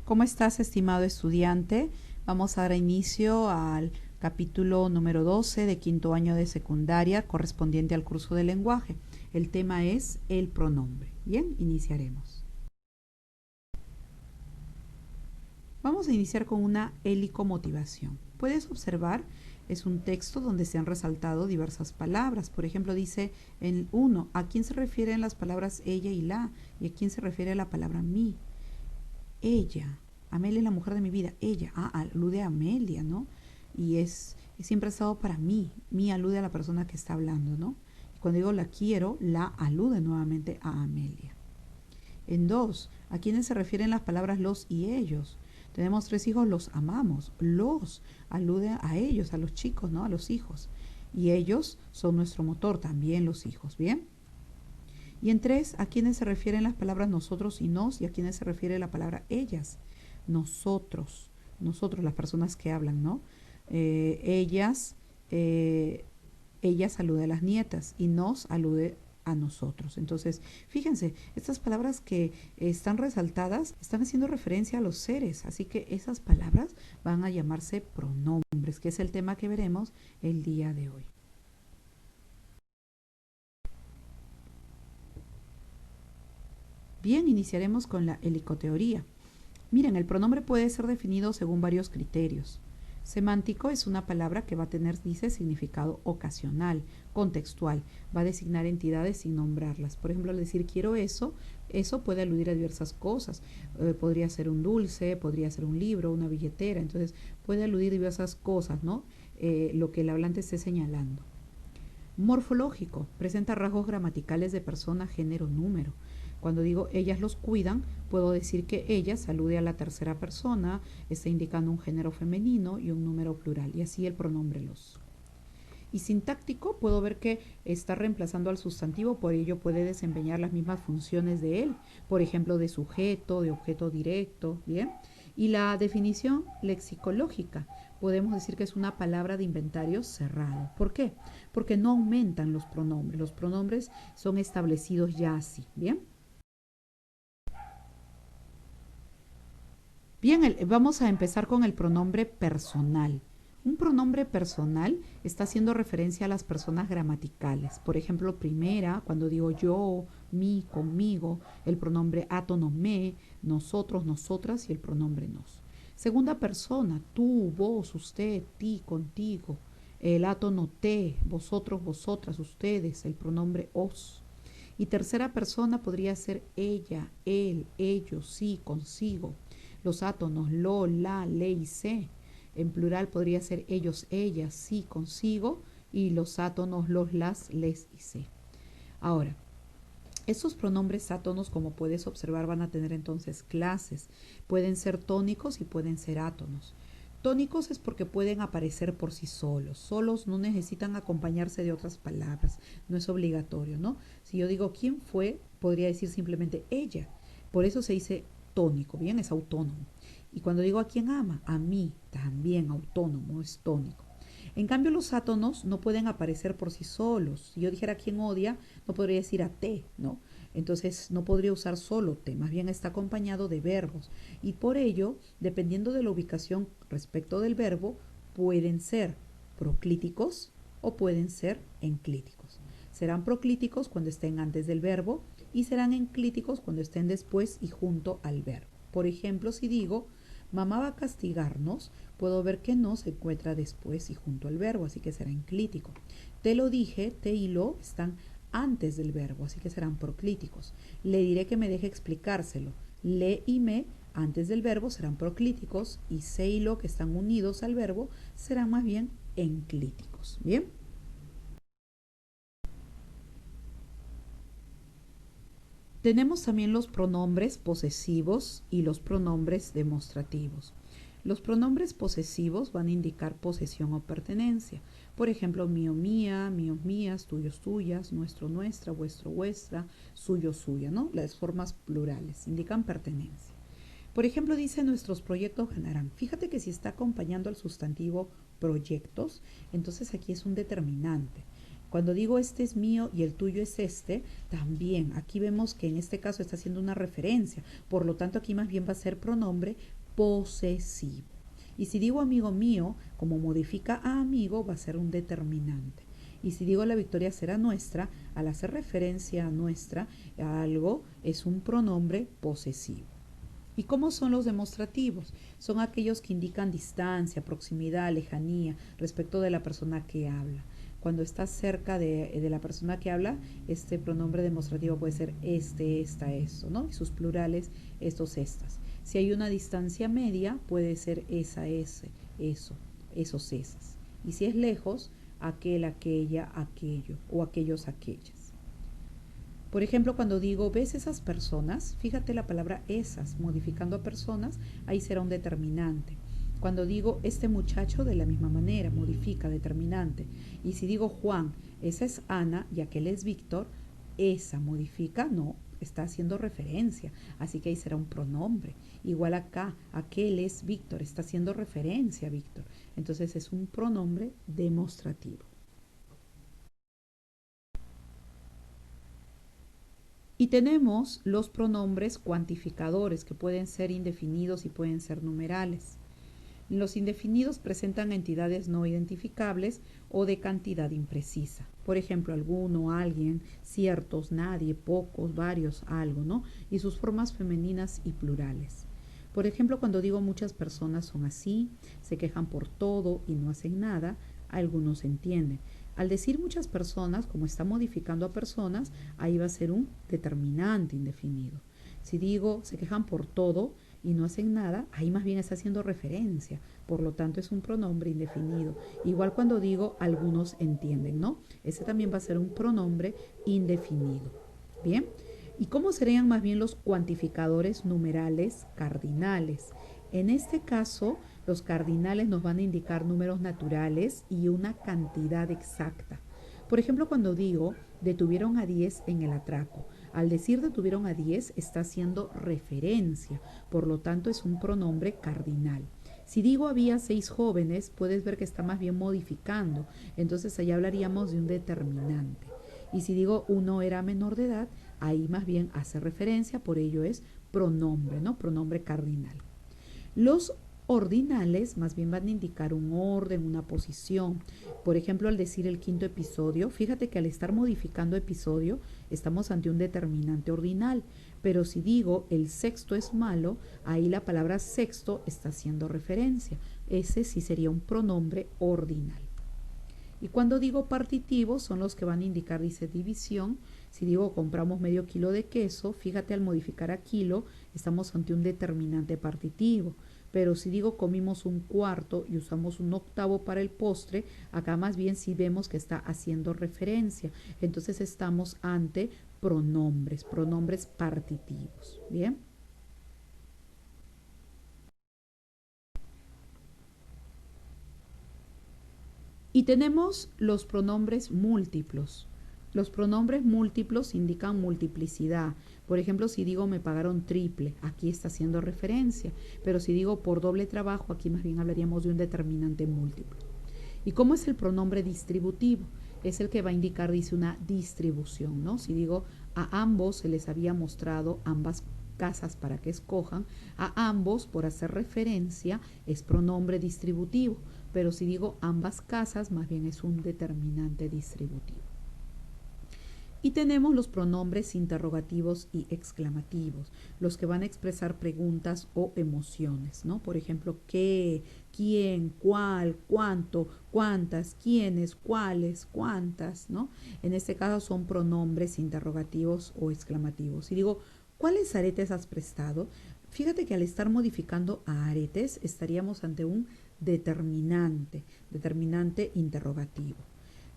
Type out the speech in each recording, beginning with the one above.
¿Cómo estás, estimado estudiante? Vamos a dar inicio al capítulo número 12 de quinto año de secundaria correspondiente al curso de lenguaje. El tema es el pronombre. Bien, iniciaremos. Vamos a iniciar con una helicomotivación. Puedes observar, es un texto donde se han resaltado diversas palabras. Por ejemplo, dice en 1, ¿a quién se refieren las palabras ella y la? ¿Y a quién se refiere la palabra mí? Ella. Amelia es la mujer de mi vida. Ella. Alude a Amelia, ¿no? Y siempre ha estado para mí. Mí alude a la persona que está hablando, ¿no? Y cuando digo la quiero, la alude nuevamente a Amelia. En 2, ¿a quiénes se refieren las palabras los y ellos? Tenemos 3 hijos, los amamos. Los alude a ellos, a los chicos, ¿no? A los hijos. Y ellos son nuestro motor, también los hijos, ¿bien? Y en 3, ¿a quiénes se refieren las palabras nosotros y nos? ¿Y a quiénes se refiere la palabra ellas? Nosotros, las personas que hablan, ¿no? Ellas, ellas alude a las nietas y nos alude a nosotros. Entonces, fíjense, estas palabras que están resaltadas están haciendo referencia a los seres, así que esas palabras van a llamarse pronombres, que es el tema que veremos el día de hoy. Bien, iniciaremos con la helicoteoría. Miren, el pronombre puede ser definido según varios criterios. Semántico es una palabra que va a tener, dice, significado ocasional, contextual, va a designar entidades sin nombrarlas. Por ejemplo, al decir quiero eso, eso puede aludir a diversas cosas. Podría ser un dulce, podría ser un libro, una billetera, entonces puede aludir a diversas cosas, ¿no? Lo que el hablante esté señalando. Morfológico, presenta rasgos gramaticales de persona, género, número. Cuando digo ellas los cuidan, puedo decir que ellas alude a la tercera persona, está indicando un género femenino y un número plural, y así el pronombre los. Y sintáctico, puedo ver que está reemplazando al sustantivo, por ello puede desempeñar las mismas funciones de él, por ejemplo, de sujeto, de objeto directo, ¿bien? Y la definición lexicológica, podemos decir que es una palabra de inventario cerrado. ¿Por qué? Porque no aumentan los pronombres son establecidos ya así, ¿bien? Bien, vamos a empezar con el pronombre personal. Un pronombre personal está haciendo referencia a las personas gramaticales. Por ejemplo, primera, cuando digo yo, mí, conmigo, el pronombre átono, me, nosotros, nosotras y el pronombre nos. Segunda persona, tú, vos, usted, ti, contigo. El átono te, vosotros, vosotras, ustedes, el pronombre os. Y tercera persona podría ser ella, él, ellos, sí, consigo. Los átonos lo, la, le y se. En plural podría ser ellos, ellas, sí, consigo. Y los átonos los, las, les y se. Ahora, estos pronombres átonos, como puedes observar, van a tener entonces clases. Pueden ser tónicos y pueden ser átonos. Tónicos es porque pueden aparecer por sí solos. Solos no necesitan acompañarse de otras palabras. No es obligatorio, ¿no? Si yo digo quién fue, podría decir simplemente ella. Por eso se dice tónico, bien, es autónomo. Y cuando digo a quién ama, a mí, también autónomo, es tónico. En cambio, los átonos no pueden aparecer por sí solos. Si yo dijera quién odia, no podría decir a te, ¿no? Entonces no podría usar solo te, más bien está acompañado de verbos. Y por ello, dependiendo de la ubicación respecto del verbo, pueden ser proclíticos o pueden ser enclíticos. Serán proclíticos cuando estén antes del verbo y serán enclíticos cuando estén después y junto al verbo. Por ejemplo, si digo, mamá va a castigarnos, puedo ver que no se encuentra después y junto al verbo, así que será enclítico. Te lo dije, te y lo están antes del verbo, así que serán proclíticos. Le diré que me deje explicárselo. Le y me antes del verbo serán proclíticos y se y lo que están unidos al verbo serán más bien enclíticos. ¿Bien? Tenemos también los pronombres posesivos y los pronombres demostrativos. Los pronombres posesivos van a indicar posesión o pertenencia. Por ejemplo, mío, mía, míos, mías, tuyos, tuyas, nuestro, nuestra, vuestro, vuestra, suyo, suya, ¿no? Las formas plurales indican pertenencia. Por ejemplo, dice nuestros proyectos ganarán. Fíjate que si está acompañando al sustantivo proyectos, entonces aquí es un determinante. Cuando digo este es mío y el tuyo es este, también aquí vemos que en este caso está haciendo una referencia. Por lo tanto, aquí más bien va a ser pronombre posesivo. Y si digo amigo mío, como modifica a amigo, va a ser un determinante. Y si digo la victoria será nuestra, al hacer referencia a nuestra, a algo, es un pronombre posesivo. ¿Y cómo son los demostrativos? Son aquellos que indican distancia, proximidad, lejanía respecto de la persona que habla. Cuando estás cerca de la persona que habla, este pronombre demostrativo puede ser este, esta, eso, ¿no? Y sus plurales, estos, estas. Si hay una distancia media, puede ser esa, ese, eso, esos, esas. Y si es lejos, aquel, aquella, aquello o aquellos, aquellas. Por ejemplo, cuando digo, ¿ves esas personas? Fíjate la palabra esas, modificando a personas, ahí será un determinante. Cuando digo, este muchacho, de la misma manera, modifica determinante. Y si digo, Juan, esa es Ana y aquel es Víctor, esa modifica, no, está haciendo referencia. Así que ahí será un pronombre. Igual acá, aquel es Víctor, está haciendo referencia a Víctor. Entonces es un pronombre demostrativo. Y tenemos los pronombres cuantificadores, que pueden ser indefinidos y pueden ser numerales. Los indefinidos presentan entidades no identificables o de cantidad imprecisa. Por ejemplo, alguno, alguien, ciertos, nadie, pocos, varios, algo, ¿no? Y sus formas femeninas y plurales. Por ejemplo, cuando digo muchas personas son así, se quejan por todo y no hacen nada, algunos entienden. Al decir muchas personas, como está modificando a personas, ahí va a ser un determinante indefinido. Si digo se quejan por todo y no hacen nada, ahí más bien está haciendo referencia. Por lo tanto, es un pronombre indefinido. Igual cuando digo algunos entienden, ¿no? Ese también va a ser un pronombre indefinido. Bien. ¿Y cómo serían más bien los cuantificadores numerales cardinales? En este caso, los cardinales nos van a indicar números naturales y una cantidad exacta. Por ejemplo, cuando digo detuvieron a 10 en el atraco, al decir detuvieron a 10 está haciendo referencia, por lo tanto es un pronombre cardinal. Si digo había 6 jóvenes, puedes ver que está más bien modificando, entonces ahí hablaríamos de un determinante. Y si digo uno era menor de edad, ahí más bien hace referencia, por ello es pronombre, ¿no? Pronombre cardinal. Los ordinales más bien van a indicar un orden, una posición. Por ejemplo, al decir el quinto episodio, fíjate que al estar modificando episodio, estamos ante un determinante ordinal. Pero si digo el sexto es malo, ahí la palabra sexto está haciendo referencia. Ese sí sería un pronombre ordinal. Y cuando digo partitivo son los que van a indicar, dice división. Si digo compramos medio kilo de queso, fíjate al modificar a kilo, estamos ante un determinante partitivo. Pero si digo comimos un cuarto y usamos un octavo para el postre, acá más bien sí vemos que está haciendo referencia. Entonces estamos ante pronombres, pronombres partitivos. Bien. Y tenemos los pronombres múltiplos. Los pronombres múltiplos indican multiplicidad. Por ejemplo, si digo me pagaron triple, aquí está haciendo referencia. Pero si digo por doble trabajo, aquí más bien hablaríamos de un determinante múltiplo. ¿Y cómo es el pronombre distributivo? Es el que va a indicar, dice, una distribución, ¿no? Si digo a ambos se les había mostrado ambas casas para que escojan, a ambos, por hacer referencia, es pronombre distributivo, pero si digo ambas casas, más bien es un determinante distributivo. Y tenemos los pronombres interrogativos y exclamativos, los que van a expresar preguntas o emociones, ¿no? Por ejemplo, ¿qué? ¿Quién? ¿Cuál? ¿Cuánto? ¿Cuántas? ¿Quiénes? ¿Cuáles? ¿Cuántas? ¿No? En este caso son pronombres interrogativos o exclamativos. Si digo, ¿cuáles aretes has prestado? Fíjate que al estar modificando a aretes estaríamos ante un determinante, determinante interrogativo.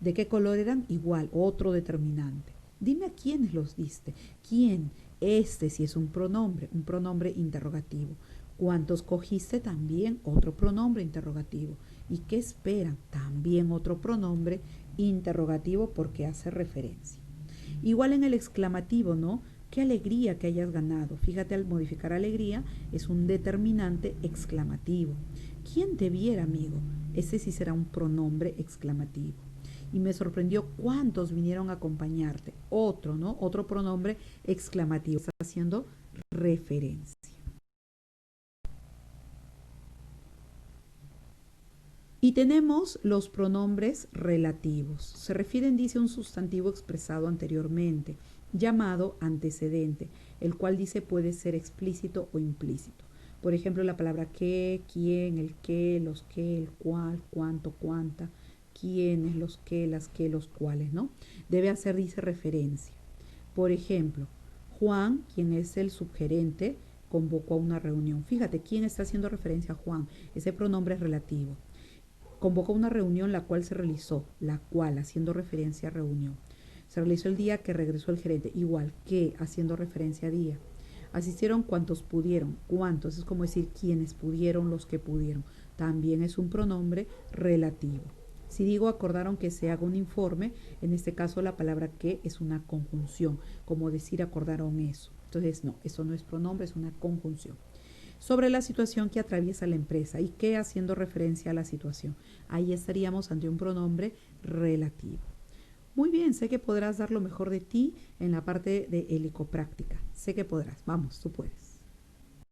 ¿De qué color eran? Igual, otro determinante. Dime a quiénes los diste. ¿Quién? Este sí es un pronombre interrogativo. ¿Cuántos cogiste? También otro pronombre interrogativo. ¿Y qué esperan? También otro pronombre interrogativo porque hace referencia. Igual en el exclamativo, ¿no? Qué alegría que hayas ganado. Fíjate, al modificar alegría es un determinante exclamativo. ¿Quién te viera, amigo? Ese sí será un pronombre exclamativo. y me sorprendió cuántos vinieron a acompañarte. Otro, ¿no? Otro pronombre exclamativo. Está haciendo referencia. Y tenemos los pronombres relativos. Se refieren, dice, a un sustantivo expresado anteriormente, llamado antecedente, el cual dice puede ser explícito o implícito. Por ejemplo, la palabra qué, quién, el qué, los qué, el cuál, cuánto, cuánta, quiénes, los qué, las qué, los cuáles, ¿no? Debe hacer, dice, referencia. Por ejemplo, Juan, quien es el subgerente, convocó a una reunión. Fíjate, ¿quién está haciendo referencia a Juan? Ese pronombre es relativo. Convocó una reunión la cual se realizó, la cual, haciendo referencia a reunión. Se realizó el día que regresó el gerente, igual que, haciendo referencia a día. Asistieron cuantos pudieron, cuántos, es como decir quienes pudieron, los que pudieron. También es un pronombre relativo. Si digo acordaron que se haga un informe, en este caso la palabra que es una conjunción, como decir acordaron eso. Entonces no, eso no es pronombre, es una conjunción. Sobre la situación que atraviesa la empresa y que haciendo referencia a la situación. Ahí estaríamos ante un pronombre relativo. Muy bien, sé que podrás dar lo mejor de ti en la parte de helicopráctica. Sé que podrás. Vamos, tú puedes.